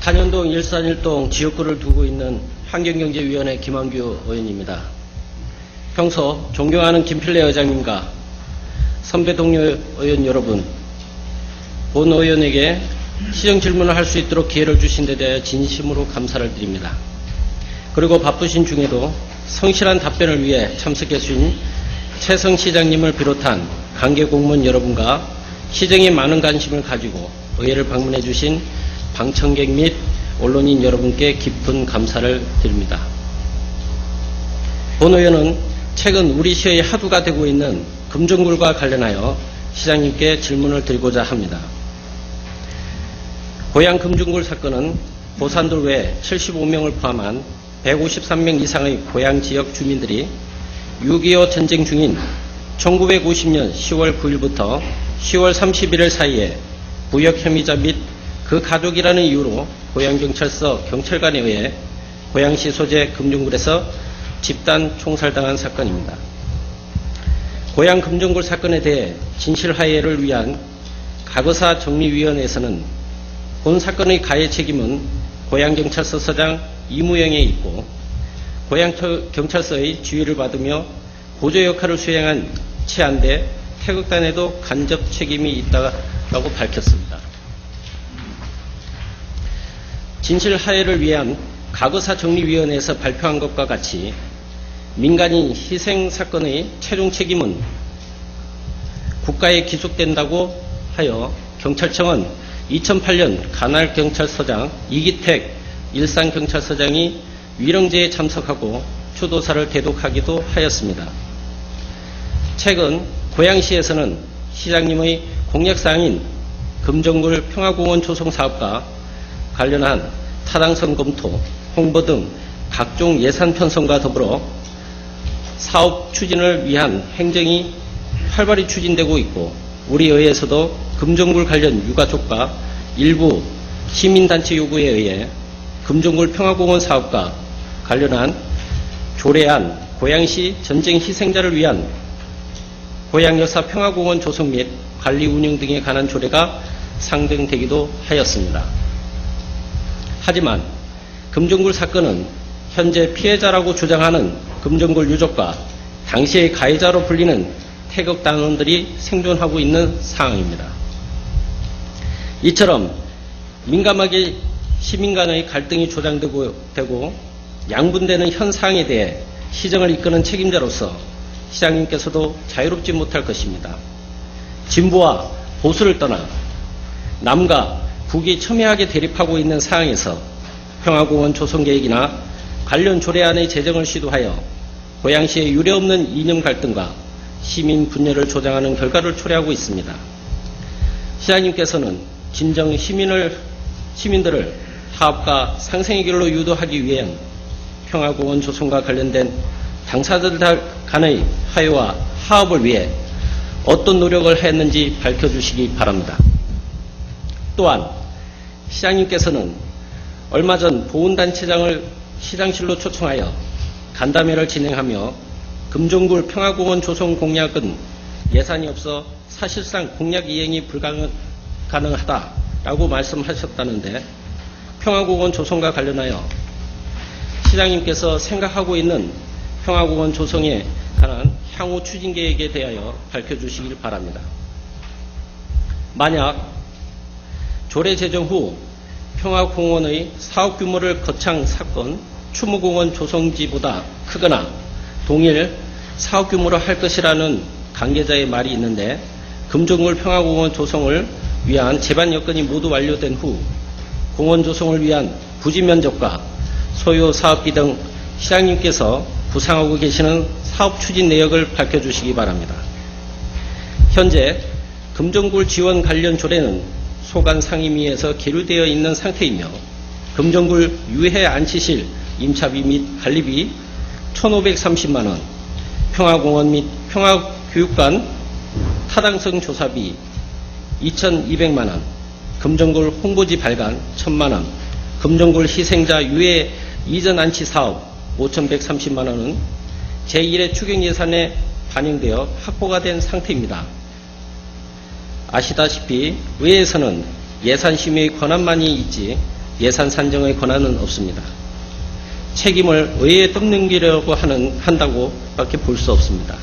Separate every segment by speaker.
Speaker 1: 탄현동 일산일동 지역구를 두고 있는 환경경제위원회 김한규 의원입니다. 평소 존경하는 김필래 의장님과 선배 동료 의원 여러분, 본 의원에게 시정 질문을 할 수 있도록 기회를 주신 데 대해 진심으로 감사를 드립니다. 그리고 바쁘신 중에도 성실한 답변을 위해 참석해 주신 최성 시장님을 비롯한 관계 공무원 여러분과 시정에 많은 관심을 가지고 의회를 방문해 주신 방청객 및 언론인 여러분께 깊은 감사를 드립니다. 본 의원은 최근 우리 시의 화두가 되고 있는 금정굴과 관련하여 시장님께 질문을 드리고자 합니다. 고양 금정굴 사건은 고산돌 외 75명을 포함한 153명 이상의 고양 지역 주민들이 6.25 전쟁 중인 1950년 10월 9일부터 10월 31일 사이에 부역 혐의자 및 그 가족이라는 이유로 고양경찰서 경찰관에 의해 고양시 소재 금정굴에서 집단 총살당한 사건입니다. 고양 금정굴 사건에 대해 진실화해를 위한 과거사 정리위원회에서는 본 사건의 가해 책임은 고양경찰서 서장 이무영에 있고 고양경찰서의 지휘를 받으며 보조 역할을 수행한 최안대 태극단에도 간접 책임이 있다고 밝혔습니다. 진실화해를 위한 과거사 정리위원회에서 발표한 것과 같이 민간인 희생 사건의 최종 책임은 국가에 기속된다고 하여 경찰청은 2008년 관할경찰서장 이기택 일산경찰서장이 위령제에 참석하고 추도사를 대독하기도 하였습니다. 최근 고양시에서는 시장님의 공약사항인 금정굴 평화공원 조성 사업과 관련한 타당성 검토, 홍보 등 각종 예산 편성과 더불어 사업 추진을 위한 행정이 활발히 추진되고 있고 우리 의회에서도 금정굴 관련 유가족과 일부 시민단체 요구에 의해 금정굴 평화공원 사업과 관련한 조례안, 고양시 전쟁 희생자를 위한 고양여사 평화공원 조성 및 관리 운영 등에 관한 조례가 상정되기도 하였습니다. 하지만 금정굴 사건은 현재 피해자라고 주장하는 금정굴 유족과 당시의 가해자로 불리는 태극단원들이 생존하고 있는 상황입니다. 이처럼 민감하게 시민 간의 갈등이 조장되고 양분되는 현 상황에 대해 시정을 이끄는 책임자로서 시장님께서도 자유롭지 못할 것입니다. 진보와 보수를 떠나 남과 북이 첨예하게 대립하고 있는 상황에서 평화공원 조성 계획이나 관련 조례안의 제정을 시도하여 고양시의 유례없는 이념 갈등과 시민 분열을 조장하는 결과를 초래하고 있습니다. 시장님께서는 진정 시민들을 화합과 상생의 길로 유도하기 위한 평화공원 조성과 관련된 당사자들 간의 화해와 화합을 위해 어떤 노력을 했는지 밝혀주시기 바랍니다. 또한 시장님께서는 얼마 전 보훈단체장을 시장실로 초청하여 간담회를 진행하며 금정굴 평화공원 조성 공약은 예산이 없어 사실상 공약 이행이 불가능하다라고 말씀하셨다는데 평화공원 조성과 관련하여 시장님께서 생각하고 있는 평화공원 조성에 관한 향후 추진 계획에 대하여 밝혀주시길 바랍니다. 만약 조례 제정 후 평화공원의 사업 규모를 거창 사건 추모공원 조성지보다 크거나 동일 사업 규모로 할 것이라는 관계자의 말이 있는데 금정굴 평화공원 조성을 위한 제반 여건이 모두 완료된 후 공원 조성을 위한 부지 면적과 소요 사업비 등 시장님께서 구상하고 계시는 사업 추진 내역을 밝혀주시기 바랍니다. 현재 금정굴 지원 관련 조례는 소관 상임위에서 계류되어 있는 상태이며 금정굴 유해 안치실 임차비 및 관리비 1,530만원, 평화공원 및 평화교육관 타당성 조사비 2,200만원, 금정굴 홍보지 발간 1,000만원, 금정굴 희생자 유해 이전 안치 사업 5,130만 원은 제1회 추경 예산에 반영되어 확보가 된 상태입니다. 아시다시피 의회에서는 예산 심의의 권한만이 있지 예산 산정의 권한은 없습니다. 책임을 의회에 떠넘기려고 한다고 밖에 볼 수 없습니다.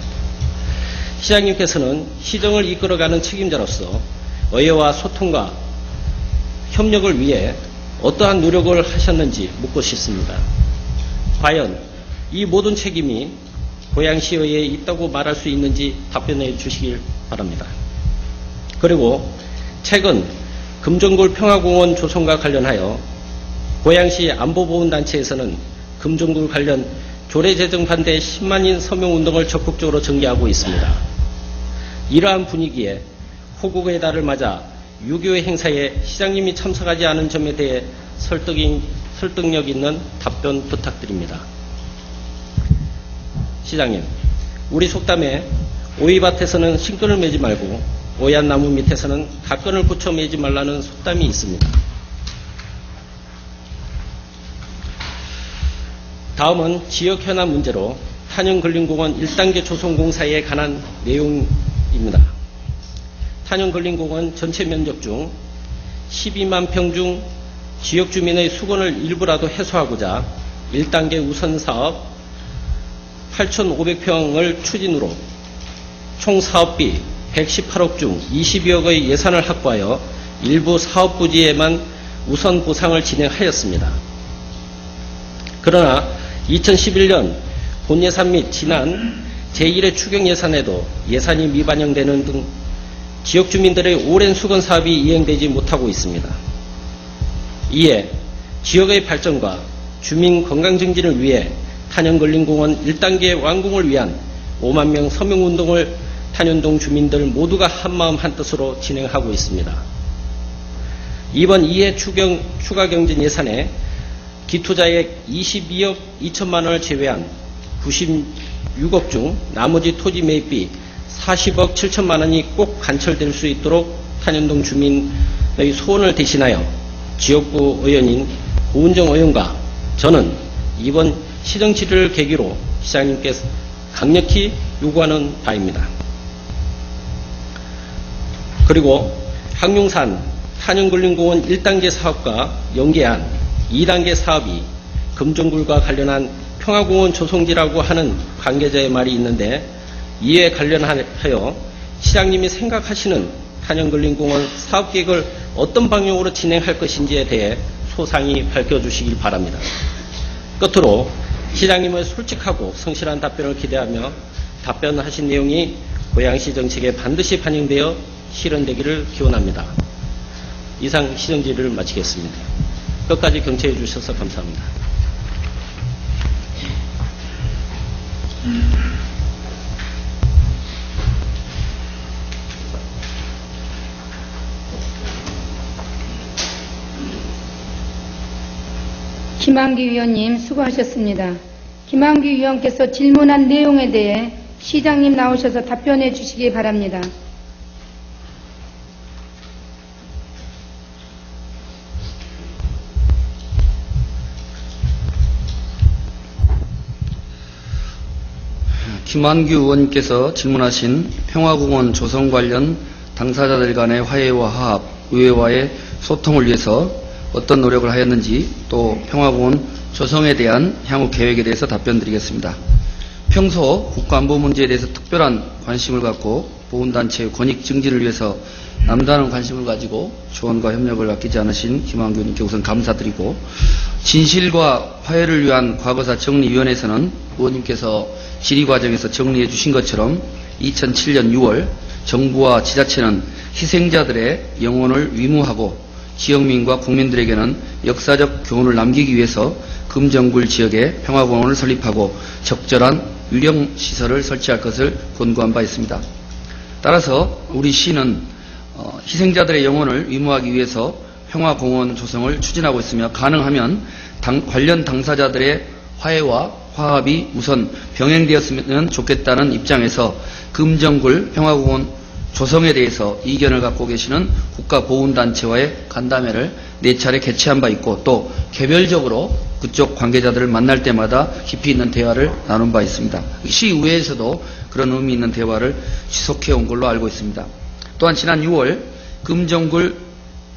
Speaker 1: 시장님께서는 시정을 이끌어가는 책임자로서 의회와 소통과 협력을 위해 어떠한 노력을 하셨는지 묻고 싶습니다. 과연 이 모든 책임이 고양시의회에 있다고 말할 수 있는지 답변해 주시길 바랍니다. 그리고 최근 금정굴 평화공원 조성과 관련하여 고양시 안보보훈단체에서는 금정굴 관련 조례제정 반대 10만인 서명운동을 적극적으로 전개하고 있습니다. 이러한 분위기에 호국의 달을 맞아 6.25 행사에 시장님이 참석하지 않은 점에 대해 설득력 있는 답변 부탁드립니다. 시장님, 우리 속담에 오이밭에서는 신끈을 매지 말고 오얏 나무 밑에서는 갓끈을 붙여 매지 말라는 속담이 있습니다. 다음은 지역 현안 문제로 탄현근린공원 1단계 조성공사에 관한 내용입니다. 탄현근린공원 전체 면적 중 12만 평 중 지역 주민의 수건을 일부라도 해소하고자 1단계 우선 사업 8,500평을 추진으로 총 사업비 118억 중 22억의 예산을 확보하여 일부 사업 부지에만 우선 보상을 진행하였습니다. 그러나 2011년 본예산 및 지난 제1회 추경 예산에도 예산이 미반영되는 등 지역 주민들의 오랜 수건 사업이 이행되지 못하고 있습니다. 이에 지역의 발전과 주민 건강 증진을 위해 탄현근린공원 1단계 완공을 위한 5만 명 서명운동을 탄현동 주민들 모두가 한마음 한뜻으로 진행하고 있습니다. 이번 2회 추가 경진 예산에 기투자액 22억 2천만 원을 제외한 96억 중 나머지 토지 매입비 40억 7천만 원이 꼭 관철될 수 있도록 탄현동 주민의 소원을 대신하여 지역구 의원인 고은정 의원과 저는 이번 시정 질의를 계기로 시장님께서 강력히 요구하는 바입니다. 그리고 항룡산 탄현근린공원 1단계 사업과 연계한 2단계 사업이 금정굴과 관련한 평화공원 조성지라고 하는 관계자의 말이 있는데 이에 관련하여 시장님이 생각하시는 탄현근린공원 사업계획을 어떤 방향으로 진행할 것인지에 대해 소상히 밝혀주시길 바랍니다. 끝으로 시장님의 솔직하고 성실한 답변을 기대하며 답변하신 내용이 고양시 정책에 반드시 반영되어 실현되기를 기원합니다. 이상 시정질의를 마치겠습니다. 끝까지 경청해 주셔서 감사합니다.
Speaker 2: 김한기 위원님 수고하셨습니다. 김한기 위원께서 질문한 내용에 대해 시장님 나오셔서 답변해 주시기 바랍니다.
Speaker 3: 김한규 의원께서 질문하신 평화공원 조성 관련 당사자들 간의 화해와 화합, 의회와의 소통을 위해서 어떤 노력을 하였는지 또 평화공원 조성에 대한 향후 계획에 대해서 답변드리겠습니다. 평소 국가안보 문제에 대해서 특별한 관심을 갖고 보훈단체의 권익 증진을 위해서 남다른 관심을 가지고 조언과 협력을 아끼지 않으신 김한규 의원님께 우선 감사드리고 진실과 화해를 위한 과거사 정리위원회에서는 의원님께서 질의 과정에서 정리해 주신 것처럼 2007년 6월 정부와 지자체는 희생자들의 영혼을 위무하고 지역민과 국민들에게는 역사적 교훈을 남기기 위해서 금정굴 지역에 평화공원을 설립하고 적절한 유령시설을 설치할 것을 권고한 바 있습니다. 따라서 우리 시는 희생자들의 영혼을 위무하기 위해서 평화공원 조성을 추진하고 있으며 가능하면 관련 당사자들의 화해와 화합이 우선 병행되었으면 좋겠다는 입장에서 금정굴 평화공원 조성에 대해서 이견을 갖고 계시는 국가보훈단체와의 간담회를 4차례 개최한 바 있고 또 개별적으로 그쪽 관계자들을 만날 때마다 깊이 있는 대화를 나눈 바 있습니다. 시의회에서도 그런 의미 있는 대화를 지속해 온 걸로 알고 있습니다. 또한 지난 6월 금정굴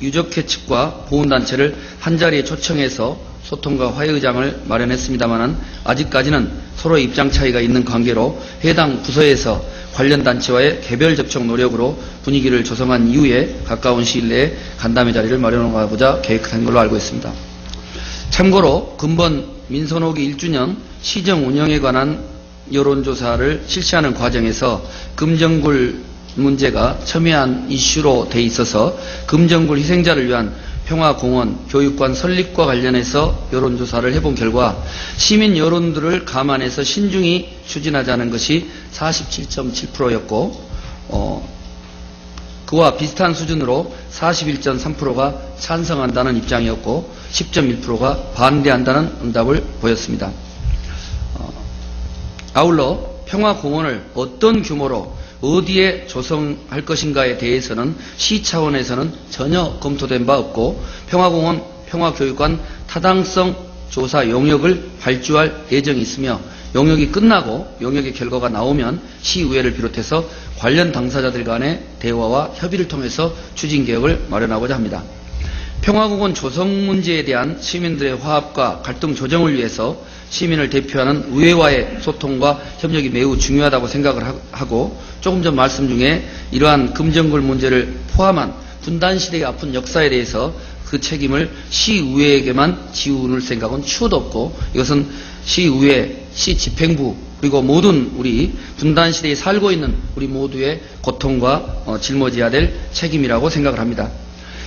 Speaker 3: 유적회 측과 보훈단체를 한자리에 초청해서 소통과 화해의장을 마련했습니다만 아직까지는 서로 입장 차이가 있는 관계로 해당 부서에서 관련 단체와의 개별 접촉 노력으로 분위기를 조성한 이후에 가까운 시일 내에 간담회 자리를 마련하고자 계획한 걸로 알고 있습니다. 참고로 근본 민선호기 1주년 시정 운영에 관한 여론조사를 실시하는 과정에서 금정굴 문제가 첨예한 이슈로 돼 있어서 금정굴 희생자를 위한 평화공원, 교육관 설립과 관련해서 여론조사를 해본 결과 시민 여론들을 감안해서 신중히 추진하자는 것이 47.7%였고 그와 비슷한 수준으로 41.3%가 찬성한다는 입장이었고 10.1%가 반대한다는 응답을 보였습니다. 아울러 평화공원을 어떤 규모로 어디에 조성할 것인가에 대해서는 시 차원에서는 전혀 검토된 바 없고 평화공원, 평화교육관 타당성 조사 용역을 발주할 예정이 있으며 용역이 끝나고 용역의 결과가 나오면 시의회를 비롯해서 관련 당사자들 간의 대화와 협의를 통해서 추진 계획을 마련하고자 합니다. 평화공원 조성 문제에 대한 시민들의 화합과 갈등 조정을 위해서 시민을 대표하는 의회와의 소통과 협력이 매우 중요하다고 생각을 하고 조금 전 말씀 중에 이러한 금정굴 문제를 포함한 분단시대의 아픈 역사에 대해서 그 책임을 시의회에게만 지우는 생각은 추호도 없고 이것은 시의회, 시집행부 그리고 모든 우리 분단시대에 살고 있는 우리 모두의 고통과 짊어져야 될 책임이라고 생각을 합니다.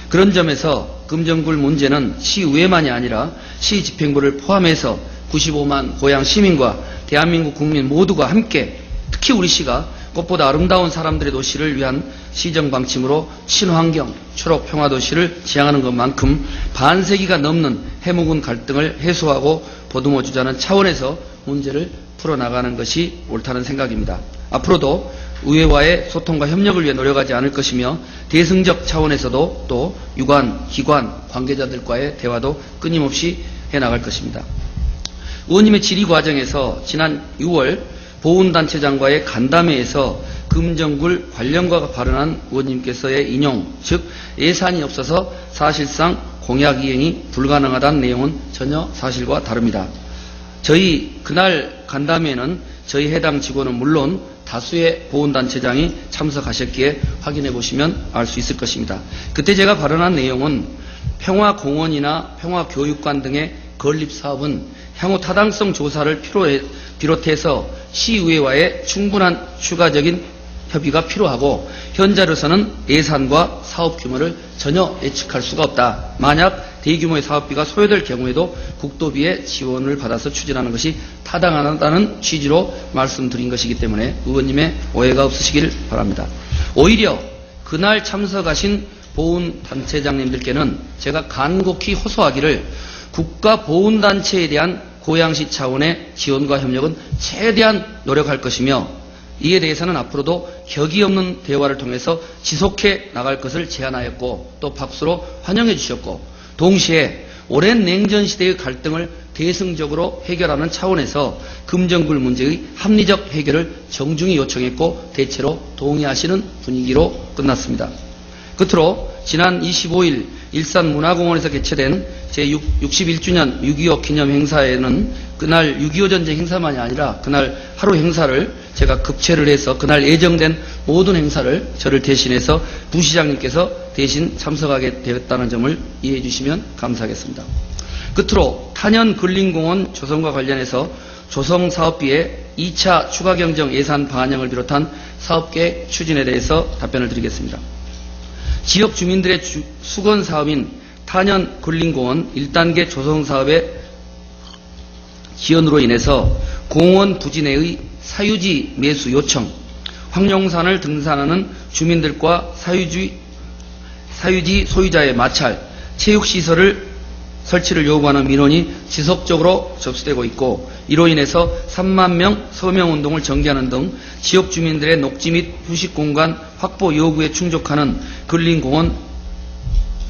Speaker 3: 그런 점에서 금정굴 문제는 시의회만이 아니라 시집행부를 포함해서 95만 고향 시민과 대한민국 국민 모두가 함께 특히 우리 시가 꽃보다 아름다운 사람들의 도시를 위한 시정방침으로 친환경, 초록 평화도시를 지향하는 것만큼 반세기가 넘는 해묵은 갈등을 해소하고 보듬어주자는 차원에서 문제를 풀어나가는 것이 옳다는 생각입니다. 앞으로도 의회와의 소통과 협력을 위해 노력하지 않을 것이며 대승적 차원에서도 또 유관, 기관, 관계자들과의 대화도 끊임없이 해나갈 것입니다. 의원님의 질의 과정에서 지난 6월 보훈단체장과의 간담회에서 금정굴 관련과 발언한 의원님께서의 인용, 즉 예산이 없어서 사실상 공약 이행이 불가능하다는 내용은 전혀 사실과 다릅니다. 저희 그날 간담회에는 저희 해당 직원은 물론 다수의 보훈단체장이 참석하셨기에 확인해 보시면 알 수 있을 것입니다. 그때 제가 발언한 내용은 평화공원이나 평화교육관 등의 건립사업은 향후 타당성 조사를 비롯해서 시의회와의 충분한 추가적인 협의가 필요하고 현재로서는 예산과 사업 규모를 전혀 예측할 수가 없다. 만약 대규모의 사업비가 소요될 경우에도 국도비의 지원을 받아서 추진하는 것이 타당하다는 취지로 말씀드린 것이기 때문에 의원님의 오해가 없으시길 바랍니다. 오히려 그날 참석하신 보훈단체장님들께는 제가 간곡히 호소하기를 국가보훈단체에 대한 고양시 차원의 지원과 협력은 최대한 노력할 것이며 이에 대해서는 앞으로도 격이 없는 대화를 통해서 지속해 나갈 것을 제안하였고 또 박수로 환영해 주셨고 동시에 오랜 냉전시대의 갈등을 대승적으로 해결하는 차원에서 금정굴 문제의 합리적 해결을 정중히 요청했고 대체로 동의하시는 분위기로 끝났습니다. 끝으로 지난 25일 일산문화공원에서 개최된 제61주년 6.25 기념 행사에는 그날 6.25 전쟁 행사만이 아니라 그날 하루 행사를 제가 급체를 해서 그날 예정된 모든 행사를 저를 대신해서 부시장님께서 대신 참석하게 되었다는 점을 이해해 주시면 감사하겠습니다. 끝으로 탄현 근린공원 조성과 관련해서 조성 사업비의 2차 추가 경정 예산 반영을 비롯한 사업계획 추진에 대해서 답변을 드리겠습니다. 지역 주민들의 수건 사업인 탄현 근린공원 1단계 조성 사업의 지연으로 인해서 공원 부지 내의 사유지 매수 요청, 황룡산을 등산하는 주민들과 사유지 소유자의 마찰, 체육시설을 설치를 요구하는 민원이 지속적으로 접수되고 있고, 이로 인해서 3만 명 서명운동을 전개하는 등 지역 주민들의 녹지 및 휴식 공간 확보 요구에 충족하는 근린공원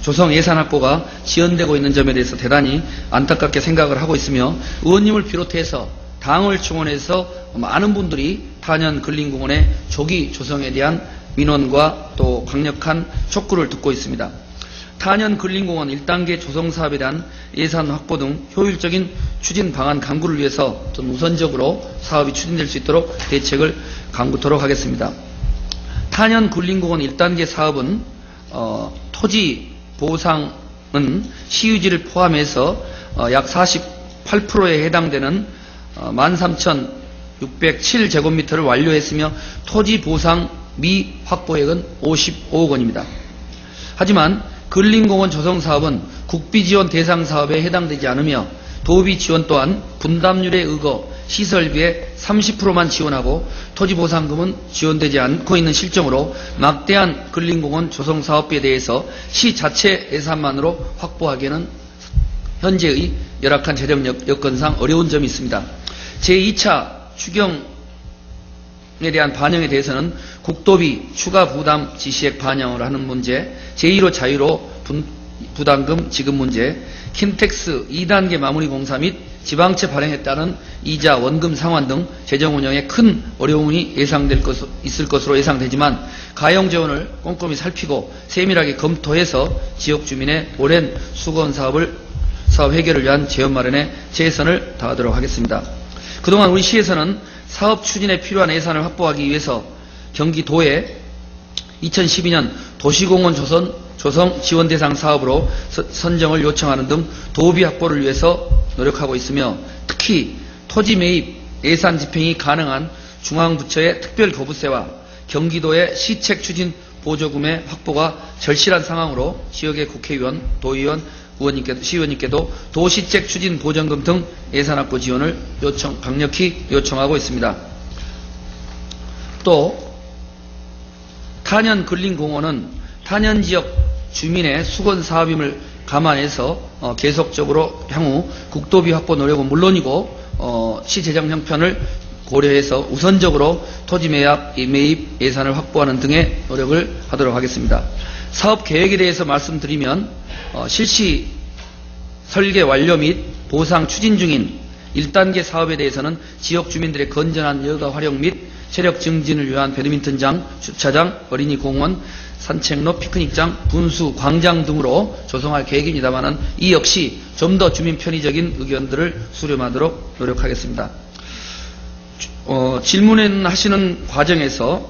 Speaker 3: 조성 예산 확보가 지연되고 있는 점에 대해서 대단히 안타깝게 생각을 하고 있으며, 의원님을 비롯해서 당을 충원해서 많은 분들이 탄현 근린공원의 조기 조성에 대한 민원과 또 강력한 촉구를 듣고 있습니다. 탄현 근린공원 1단계 조성 사업에 대한 예산 확보 등 효율적인 추진 방안 강구를 위해서 좀 우선적으로 사업이 추진될 수 있도록 대책을 강구토록 하겠습니다. 탄현 근린공원 1단계 사업은 토지 보상은 시유지를 포함해서 약 48%에 해당되는 13,607제곱미터를 완료했으며, 토지 보상 미 확보액은 55억 원입니다. 하지만 근린공원 조성 사업은 국비 지원 대상 사업에 해당되지 않으며, 도비 지원 또한 분담률에 의거 시설비의 30%만 지원하고 토지 보상금은 지원되지 않고 있는 실정으로 막대한 근린공원 조성 사업비에 대해서 시 자체 예산만으로 확보하기에는 현재의 열악한 재정 여건상 어려운 점이 있습니다. 제2차 추경에 대한 반영에 대해서는 국도비 추가 부담 지시액 반영을 하는 문제, 제1호 자유로 부담금 지급 문제, 킨텍스 2단계 마무리 공사 및 지방채 발행에 따른 이자 원금 상환 등 재정 운영에 큰 어려움이 있을 것으로 예상되지만, 가용 재원을 꼼꼼히 살피고 세밀하게 검토해서 지역 주민의 오랜 수건 사업 해결을 위한 재원 마련에 최선을 다하도록 하겠습니다. 그동안 우리 시에서는 사업 추진에 필요한 예산을 확보하기 위해서 경기도에 2012년 도시공원 조성 지원 대상 사업으로 선정을 요청하는 등 도비 확보를 위해서 노력하고 있으며, 특히 토지 매입 예산 집행이 가능한 중앙부처의 특별거부세와 경기도의 시책 추진 보조금의 확보가 절실한 상황으로 지역의 국회의원, 도의원, 시의원님께도 도시책 추진 보전금 등 예산 확보 지원을 강력히 요청하고 있습니다. 또 탄현 근린공원은 탄현 지역 주민의 수건 사업임을 감안해서 계속적으로 향후 국도비 확보 노력은 물론이고 시 재정 형편을 고려해서 우선적으로 토지 매입 예산을 확보하는 등의 노력을 하도록 하겠습니다. 사업 계획에 대해서 말씀드리면, 실시 설계 완료 및 보상 추진 중인 1단계 사업에 대해서는 지역 주민들의 건전한 여가 활용 및 체력 증진을 위한 배드민턴장, 주차장, 어린이 공원, 산책로, 피크닉장, 분수, 광장 등으로 조성할 계획입니다만, 이 역시 좀 더 주민 편의적인 의견들을 수렴하도록 노력하겠습니다. 질문하시는 과정에서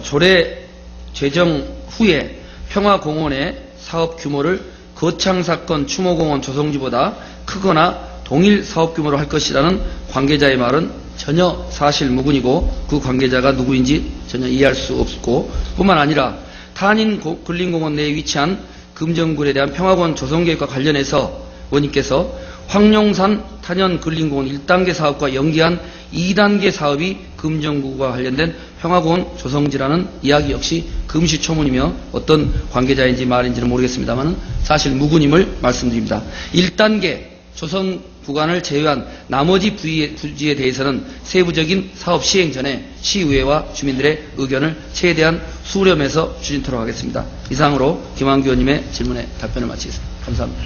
Speaker 3: 조례 제정 후에 평화공원의 사업 규모를 거창사건 추모공원 조성지보다 크거나 동일 사업 규모로 할 것이라는 관계자의 말은 전혀 사실 무근이고, 그 관계자가 누구인지 전혀 이해할 수 없고, 뿐만 아니라 탄현 근린공원 내에 위치한 금정굴에 대한 평화공원 조성계획과 관련해서 의원님께서 황룡산 탄현 근린공원 1단계 사업과 연계한 2단계 사업이 금정구와 관련된 평화공원 조성지라는 이야기 역시 금시초문이며 어떤 관계자인지 말인지는 모르겠습니다만 사실 무근임을 말씀드립니다. 1단계 조성 구간을 제외한 나머지 부지에 대해서는 세부적인 사업 시행 전에 시의회와 주민들의 의견을 최대한 수렴해서 추진토록 하겠습니다. 이상으로 김한규 의원님의 질문에 답변을 마치겠습니다. 감사합니다.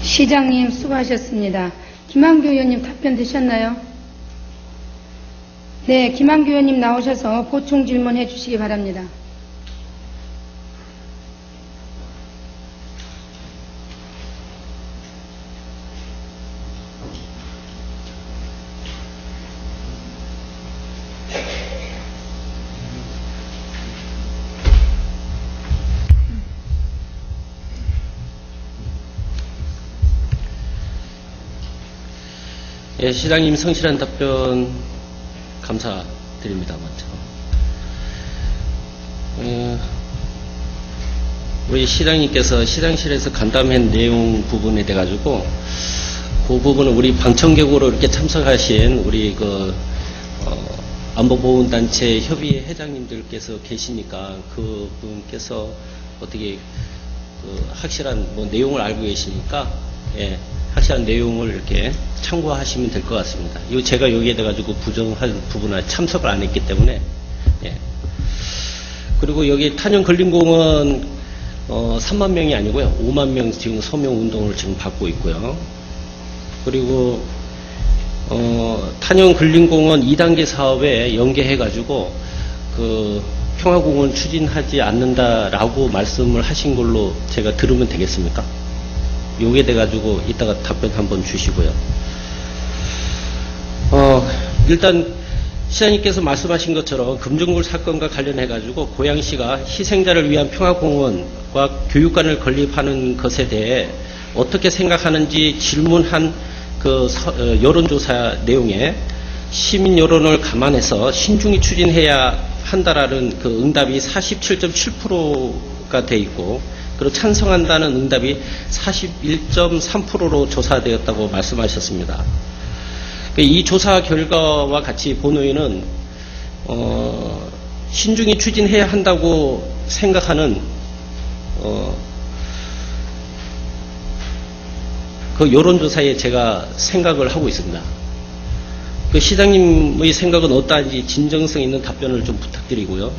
Speaker 2: 시장님 수고하셨습니다. 김한규 의원님 답변 되셨나요? 네, 김한규 의원님 나오셔서 보충 질문해 주시기 바랍니다.
Speaker 1: 예, 시장님 성실한 답변 감사드립니다. 먼저 우리 시장님께서 시장실에서 간담한 내용 부분에 대해 가지고 그 부분은 우리 방청객으로 이렇게 참석하신 우리 안보보훈단체 협의회 회장님들께서 계시니까 그분께서 어떻게 확실한 내용을 알고 계시니까 예, 확실한 내용을 이렇게 참고하시면 될 것 같습니다. 이거 제가 여기에 대해 가지고 부정한 부분에 참석을 안 했기 때문에 예. 그리고 여기 탄현근린공원 3만 명이 아니고요. 5만 명 지금 서명 운동을 지금 받고 있고요. 그리고 탄현근린공원 2단계 사업에 연계해가지고 그 평화공원 추진하지 않는다라고 말씀을 하신 걸로 제가 들으면 되겠습니까? 요게 돼가지고 이따가 답변 한번 주시고요. 일단 시장님께서 말씀하신 것처럼 금정굴 사건과 관련해가지고 고양시가 희생자를 위한 평화공원과 교육관을 건립하는 것에 대해 어떻게 생각하는지 질문한 그 여론조사 내용에 시민 여론을 감안해서 신중히 추진해야 한다라는 그 응답이 47.7%가 돼 있고, 그리고 찬성한다는 응답이 41.3%로 조사되었다고 말씀하셨습니다. 이 조사 결과와 같이 본회의는 신중히 추진해야 한다고 생각하는 그 여론조사에 제가 생각을 하고 있습니다. 그 시장님의 생각은 어떠한지 진정성 있는 답변을 좀 부탁드리고요.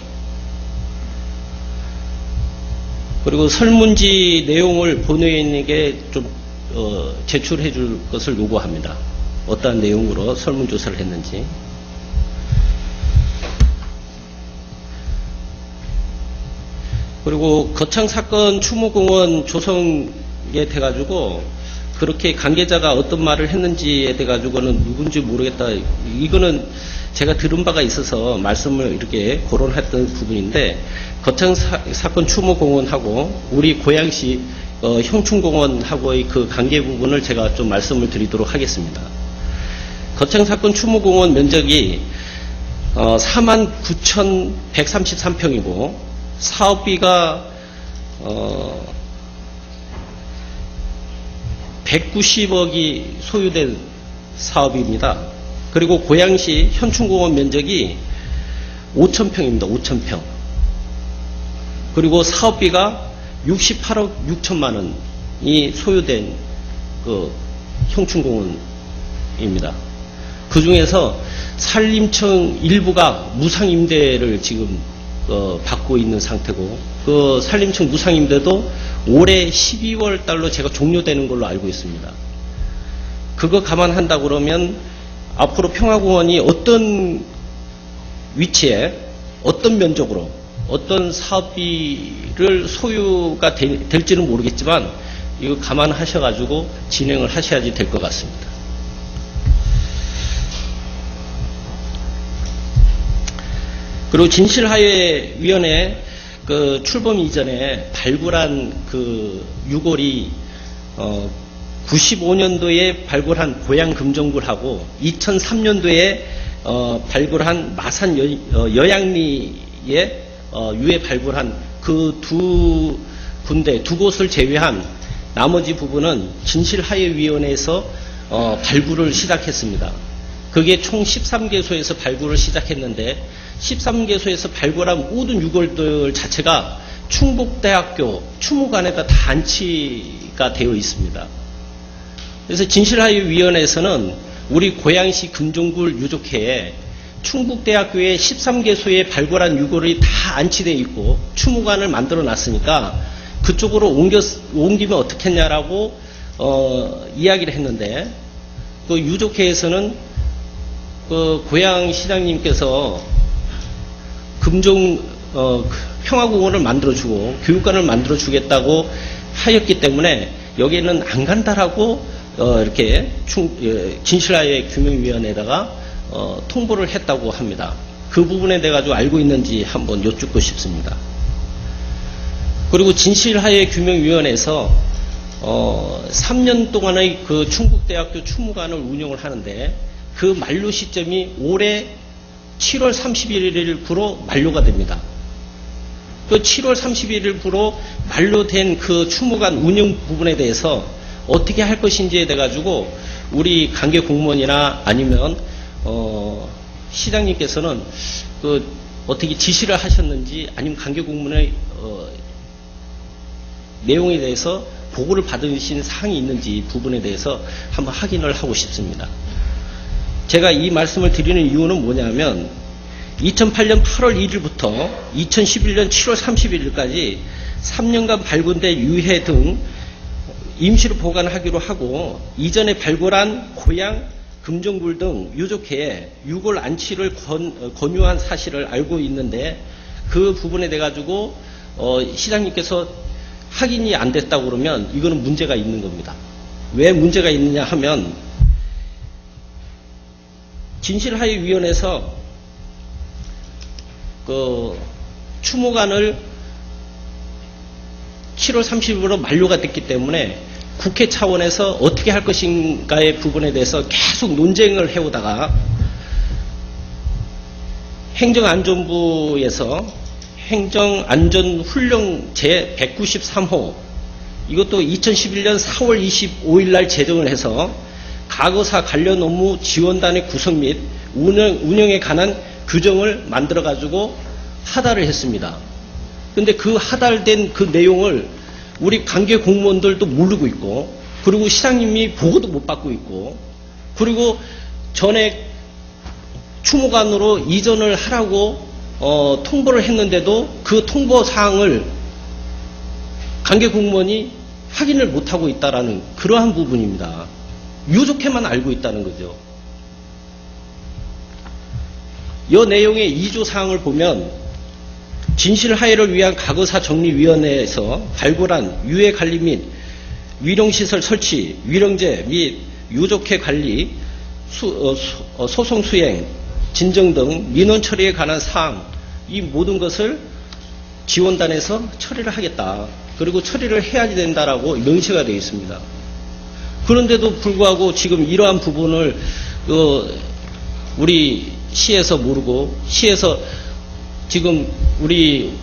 Speaker 1: 그리고 설문지 내용을 본회의원에게 좀 제출해 줄 것을 요구합니다. 어떠한 내용으로 설문조사를 했는지. 그리고 거창사건 추모공원 조성에 돼가지고 그렇게 관계자가 어떤 말을 했는지에 돼가지고는 누군지 모르겠다. 이거는 제가 들은 바가 있어서 말씀을 이렇게 거론했던 부분인데, 거창사건 추모공원하고 우리 고양시 형충공원하고의 그 관계 부분을 제가 좀 말씀을 드리도록 하겠습니다. 거창사건 추모공원 면적이 49,133평이고 사업비가 190억이 소요된 사업입니다. 그리고 고양시 현충공원 면적이 5,000평입니다. 5,000평. 그리고 사업비가 68억 6천만 원이 소요된 그 형충공원입니다. 그 중에서 산림청 일부가 무상임대를 지금 받고 있는 상태고, 그 산림청 무상임대도 올해 12월 달로 제가 종료되는 걸로 알고 있습니다. 그거 감안한다 그러면 앞으로 평화공원이 어떤 위치에 어떤 면적으로 어떤 사업비를 소유가 될지는 모르겠지만 이거 감안하셔가지고 진행을 하셔야지 될 것 같습니다. 그리고 진실화해위원회 그 출범 이전에 발굴한 그 유골이 95년도에 발굴한 고양 금정굴하고 2003년도에 발굴한 마산 여양리에 유해 발굴한 그 두 군데, 두 곳을 제외한 나머지 부분은 진실화해위원회에서 발굴을 시작했습니다. 그게 총 13개소에서 발굴을 시작했는데 13개소에서 발굴한 모든 유골들 자체가 충북대학교 추모관에다 다 안치가 되어 있습니다. 그래서 진실화해위원회에서는 우리 고양시 금정굴 유족회에 충북대학교의 13개소에 발굴한 유골이 다 안치되어 있고 추모관을 만들어 놨으니까 그쪽으로 옮기면 어떻겠냐라고 이야기를 했는데, 그 유족회에서는 그 고양시장님께서 평화공원을 만들어주고 교육관을 만들어주겠다고 하였기 때문에 여기에는 안 간다라고 이렇게 진실화해 규명위원회에다가 통보를 했다고 합니다. 그 부분에 대해 가지고 알고 있는지 한번 여쭙고 싶습니다. 그리고 진실화해 규명위원회에서 3년 동안의 그 충북대학교 추모관을 운영을 하는데 그 만료 시점이 올해 7월 31일부로 만료가 됩니다. 그 7월 31일부로 만료된 그 추모관 운영 부분에 대해서 어떻게 할 것인지에 대해 가지고 우리 관계 공무원이나 아니면 시장님께서는 어떻게 지시를 하셨는지 아니면 관계공문의 내용에 대해서 보고를 받으신 사항이 있는지 부분에 대해서 한번 확인을 하고 싶습니다. 제가 이 말씀을 드리는 이유는 뭐냐면 2008년 8월 1일부터 2011년 7월 31일까지 3년간 발굴된 유해 등 임시로 보관하기로 하고 이전에 발굴한 고양, 금정굴 등 유족회에 유골 안치를 권유한 사실을 알고 있는데 그 부분에 대해 가지고 시장님께서 확인이 안 됐다고 그러면 이거는 문제가 있는 겁니다. 왜 문제가 있느냐 하면 진실하위위원회에서 추모관을 7월 30일로 만료가 됐기 때문에 국회 차원에서 어떻게 할 것인가의 부분에 대해서 계속 논쟁을 해오다가 행정안전부에서 행정안전훈령 제193호 이것도 2011년 4월 25일 날 제정을 해서 과거사 관련 업무 지원단의 구성 및 운영에 관한 규정을 만들어 가지고 하달을 했습니다. 근데 그 하달된 그 내용을 우리 관계 공무원들도 모르고 있고 그리고 시장님이 보고도 못 받고 있고 그리고 전에 추모관으로 이전을 하라고 통보를 했는데도 그 통보 사항을 관계 공무원이 확인을 못하고 있다라는 그러한 부분입니다. 유족회만 알고 있다는 거죠. 이 내용의 2조 사항을 보면 진실하해를 위한 과거사 정리위원회에서 발굴한 유해 관리 및 위령시설 설치, 위령제 및 유족회 관리, 소송 수행, 진정 등 민원 처리에 관한 사항 이 모든 것을 지원단에서 처리를 하겠다. 그리고 처리를 해야 된다라고 명시가 되어 있습니다. 그런데도 불구하고 지금 이러한 부분을 우리 시에서 모르고 시에서 지금 우리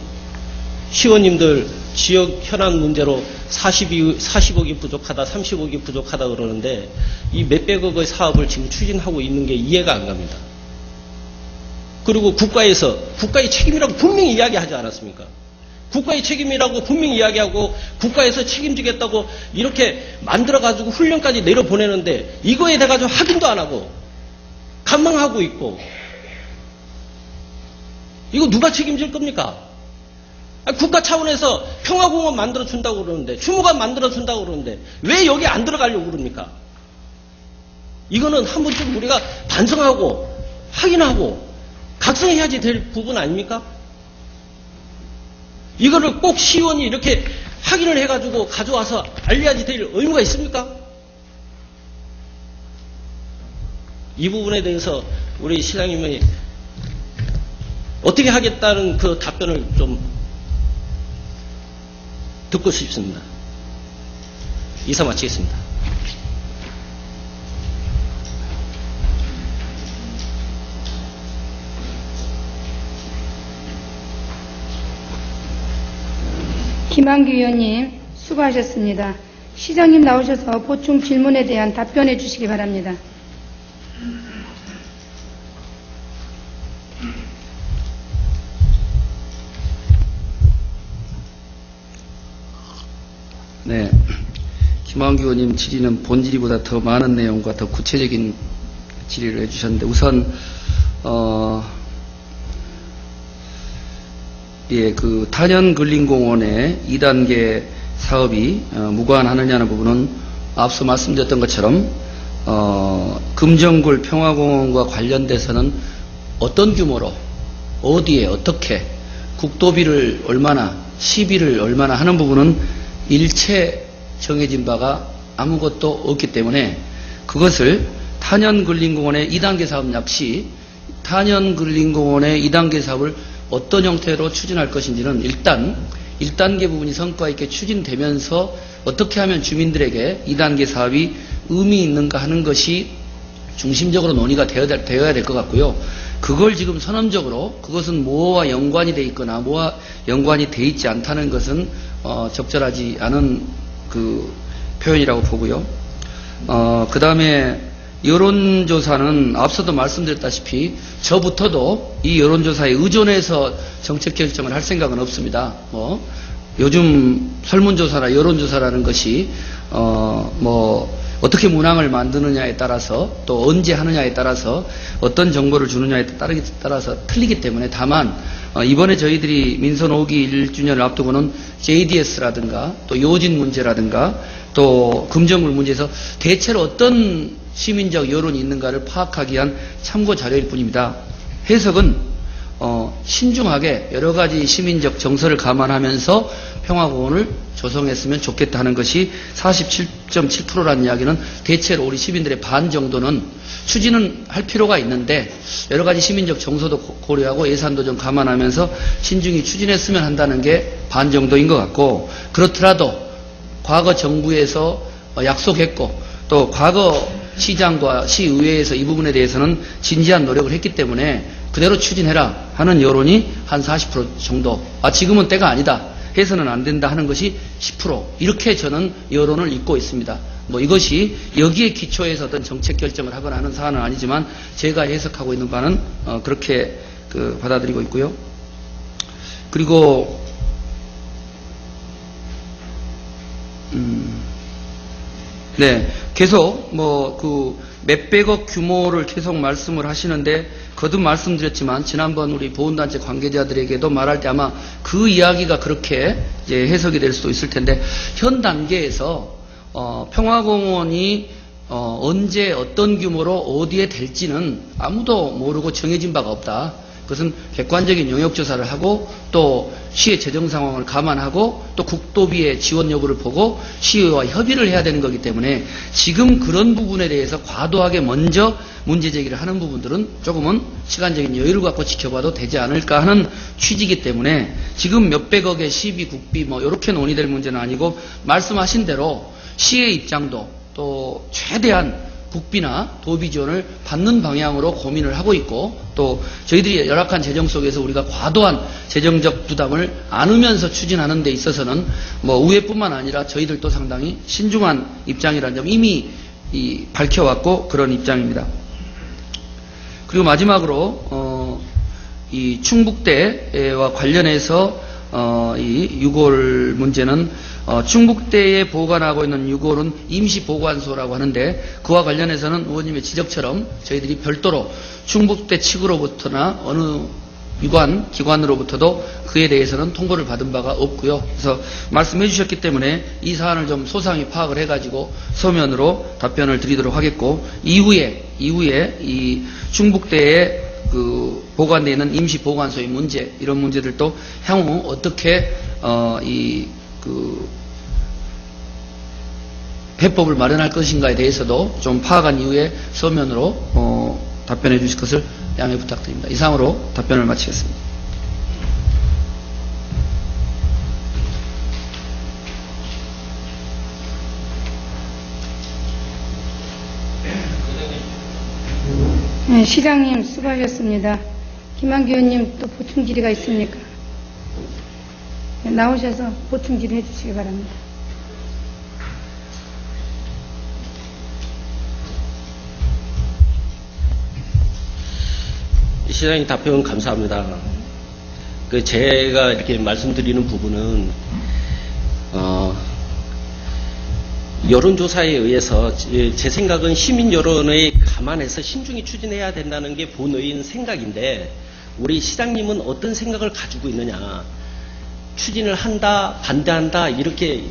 Speaker 1: 시원님들 지역 현안 문제로 40억이 부족하다, 30억이 부족하다 그러는데 이 몇백억의 사업을 지금 추진하고 있는 게 이해가 안 갑니다. 그리고 국가의 책임이라고 분명히 이야기하지 않았습니까? 국가의 책임이라고 분명히 이야기하고 국가에서 책임지겠다고 이렇게 만들어가지고 훈련까지 내려보내는데 이거에 대해 가지고 확인도 안 하고 간망하고 있고 이거 누가 책임질 겁니까? 국가 차원에서 평화공원 만들어준다고 그러는데 추모관 만들어준다고 그러는데 왜 여기 안 들어가려고 그럽니까? 이거는 한 번쯤 우리가 반성하고 확인하고 각성해야지 될 부분 아닙니까? 이거를 꼭 시의원이 이렇게 확인을 해가지고 가져와서 알려야지 될 의무가 있습니까? 이 부분에 대해서 우리 시장님이 어떻게 하겠다는 그 답변을 좀 듣고 싶습니다. 이사 마치겠습니다.
Speaker 2: 김한규 의원님 수고하셨습니다. 시장님 나오셔서 보충 질문에 대한 답변해 주시기 바랍니다.
Speaker 3: 네, 김한규 의원님 질의는 본질보다 더 많은 내용과 더 구체적인 질의를 해주셨는데 우선 그 탄현근린공원의 2단계 사업이 무관하느냐는 부분은 앞서 말씀드렸던 것처럼 금정굴 평화공원과 관련돼서는 어떤 규모로 어디에 어떻게 국도비를 얼마나 시비를 얼마나 하는 부분은 일체 정해진 바가 아무것도 없기 때문에 그것을 탄현근린공원의 2단계 사업 역시 탄현근린공원의 2단계 사업을 어떤 형태로 추진할 것인지는 일단 1단계 부분이 성과 있게 추진되면서 어떻게 하면 주민들에게 2단계 사업이 의미 있는가 하는 것이 중심적으로 논의가 되어야 될 것 같고요. 그걸 지금 선언적으로 그것은 뭐와 연관이 돼 있거나 뭐와 연관이 돼 있지 않다는 것은 적절하지 않은 그 표현이라고 보고요. 그 다음에 여론조사는 앞서도 말씀드렸다시피 저부터도 이 여론조사에 의존해서 정책 결정을 할 생각은 없습니다. 요즘 설문조사나 여론조사라는 것이 어떻게 문항을 만드느냐에 따라서 또 언제 하느냐에 따라서 어떤 정보를 주느냐에 따라서 틀리기 때문에 다만 이번에 저희들이 민선 5기 1주년을 앞두고는 JDS라든가 또 요진 문제라든가 또 금정물 문제에서 대체로 어떤 시민적 여론이 있는가를 파악하기 위한 참고 자료일 뿐입니다. 해석은 신중하게 여러 가지 시민적 정서를 감안하면서 평화공원을 조성했으면 좋겠다 하는 것이 47.7%라는 이야기는 대체로 우리 시민들의 반 정도는 추진은 할 필요가 있는데 여러 가지 시민적 정서도 고려하고 예산도 좀 감안하면서 신중히 추진했으면 한다는 게 반 정도인 것 같고, 그렇더라도 과거 정부에서 약속했고 또 과거 시장과 시의회에서 이 부분에 대해서는 진지한 노력을 했기 때문에 그대로 추진해라 하는 여론이 한 40% 정도, 지금은 때가 아니다, 해서는 안 된다 하는 것이 10%, 이렇게 저는 여론을 읽고 있습니다. 이것이 여기에 기초해서 어떤 정책 결정을 하거나 하는 사안은 아니지만 제가 해석하고 있는 바는 그렇게 받아들이고 있고요. 그리고 네, 계속 몇백억 규모를 계속 말씀을 하시는데 거듭 말씀드렸지만 지난번 우리 보훈단체 관계자들에게도 말할 때 아마 그 이야기가 그렇게 이제 해석이 될 수도 있을 텐데, 현 단계에서 평화공원이 언제 어떤 규모로 어디에 될지는 아무도 모르고 정해진 바가 없다. 그것은 객관적인 영역조사를 하고 또 시의 재정 상황을 감안하고 또 국도비의 지원 여부를 보고 시의회와 협의를 해야 되는 거기 때문에 지금 그런 부분에 대해서 과도하게 먼저 문제 제기를 하는 부분들은 조금은 시간적인 여유를 갖고 지켜봐도 되지 않을까 하는 취지이기 때문에 지금 몇백억의 시비, 국비 이렇게 논의될 문제는 아니고, 말씀하신 대로 시의 입장도 또 최대한 국비나 도비 지원을 받는 방향으로 고민을 하고 있고, 또 저희들이 열악한 재정 속에서 우리가 과도한 재정적 부담을 안으면서 추진하는 데 있어서는 의회뿐만 아니라 저희들도 상당히 신중한 입장이라는 점 이미 밝혀왔고 그런 입장입니다. 그리고 마지막으로 이 충북대와 관련해서 이 유골 문제는 충북대에 보관하고 있는 유골은 임시보관소라고 하는데, 그와 관련해서는 의원님의 지적처럼 저희들이 별도로 충북대 측으로부터나 어느 기관으로부터도 그에 대해서는 통보를 받은 바가 없고요. 그래서 말씀해 주셨기 때문에 이 사안을 좀 소상히 파악을 해가지고 서면으로 답변을 드리도록 하겠고, 이후에 이 충북대에 보관되어 있는 임시보관소의 문제, 이런 문제들도 향후 어떻게 해법을 마련할 것인가에 대해서도 좀 파악한 이후에 서면으로 답변해 주실 것을 양해 부탁드립니다. 이상으로 답변을 마치겠습니다.
Speaker 2: 네, 시장님 수고하셨습니다. 김한규 의원님 또 보충 질의가 있습니까? 네, 나오셔서 보충 질의 해주시기 바랍니다.
Speaker 1: 시장님 답변 감사합니다. 제가 이렇게 말씀드리는 부분은 여론조사에 의해서 제 생각은 시민 여론을 감안해서 신중히 추진해야 된다는 게 본의인 생각인데, 우리 시장님은 어떤 생각을 가지고 있느냐, 추진을 한다, 반대한다, 이렇게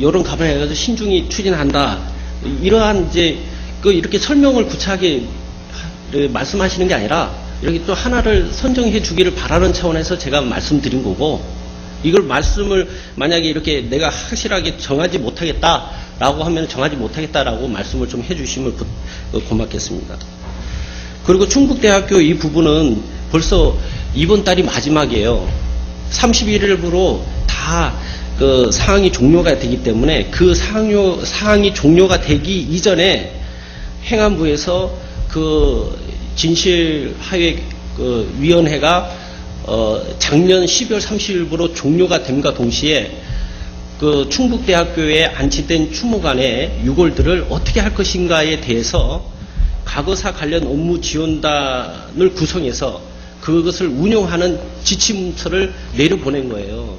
Speaker 1: 여론 감안해가지고 신중히 추진한다, 이러한 이렇게 설명을 구체하게 말씀하시는 게 아니라 이렇게 또 하나를 선정해 주기를 바라는 차원에서 제가 말씀드린 거고, 이걸 말씀을 만약에 이렇게 내가 확실하게 정하지 못하겠다라고 하면 정하지 못하겠다라고 말씀을 좀 해주시면 고맙겠습니다. 그리고 충북대학교 이 부분은 벌써 이번 달이 마지막이에요. 31일부로 다 사항이 종료가 되기 때문에 그 사항이 종료가 되기 이전에 행안부에서 진실화해 위원회가 작년 12월 30일부로 종료가 됨과 동시에 그 충북대학교에 안치된 추모관의 유골들을 어떻게 할 것인가에 대해서 과거사 관련 업무 지원단을 구성해서 그것을 운영하는 지침서를 내려보낸 거예요.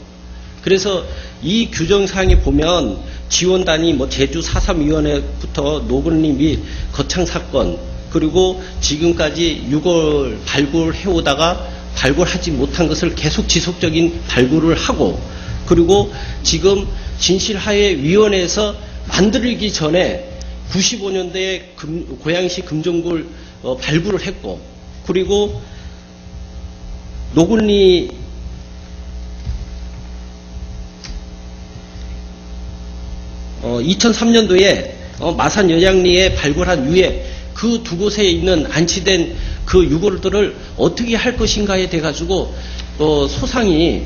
Speaker 1: 그래서 이 규정사항에 보면 지원단이 뭐 제주 4.3위원회부터 노건리 및 거창 사건, 그리고 지금까지 유골 발굴해오다가 발굴하지 못한 것을 계속 지속적인 발굴을 하고, 그리고 지금 진실화해위원회에서 만들기 전에 95년도에 고양시 금정굴 발굴을 했고, 그리고 노근리 어, 2003년도에 마산 여장리에 발굴한 위에 그 두 곳에 있는 안치된 그 유골들을 어떻게 할 것인가에 대해 가지고 소상이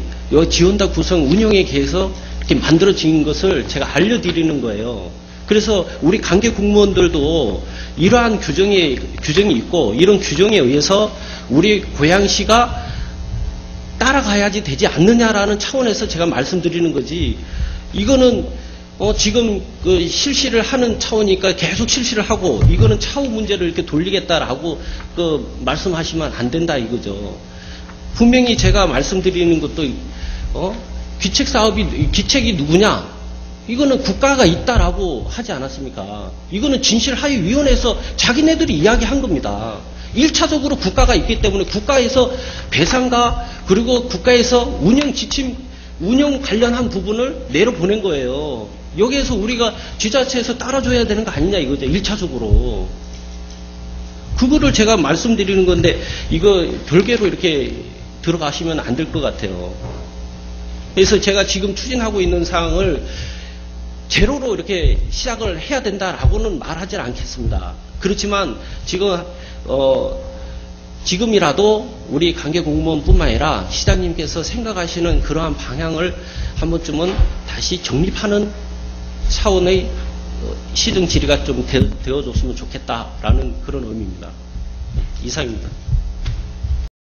Speaker 1: 지원단 구성 운영에 대해서 이렇게 만들어진 것을 제가 알려드리는 거예요. 그래서 우리 관계 공무원들도 이러한 규정이 있고, 이런 규정에 의해서 우리 고양시가 따라가야지 되지 않느냐라는 차원에서 제가 말씀드리는 거지, 이거는 지금 그 실시를 하는 차원이니까 계속 실시를 하고, 이거는 차후 문제를 이렇게 돌리겠다라고 말씀하시면 안 된다 이거죠. 분명히 제가 말씀드리는 것도 귀책 사업이, 귀책이 누구냐? 이거는 국가가 있다라고 하지 않았습니까? 이거는 진실하위위원회에서 자기네들이 이야기한 겁니다. 1차적으로 국가가 있기 때문에 국가에서 배상과 그리고 국가에서 운영 지침, 운영 관련한 부분을 내려보낸 거예요. 여기에서 우리가 지자체에서 따라줘야 되는 거 아니냐 이거죠. 1차적으로. 그거를 제가 말씀드리는 건데, 이거 별개로 이렇게 들어가시면 안 될 것 같아요. 그래서 제가 지금 추진하고 있는 사항을 제로로 이렇게 시작을 해야 된다라고는 말하지 않겠습니다. 그렇지만 지금이라도 우리 관계 공무원뿐만 아니라 시장님께서 생각하시는 그러한 방향을 한 번쯤은 다시 정립하는 차원의 시정 질의가 좀 되어줬으면 좋겠다라는 그런 의미입니다. 이상입니다.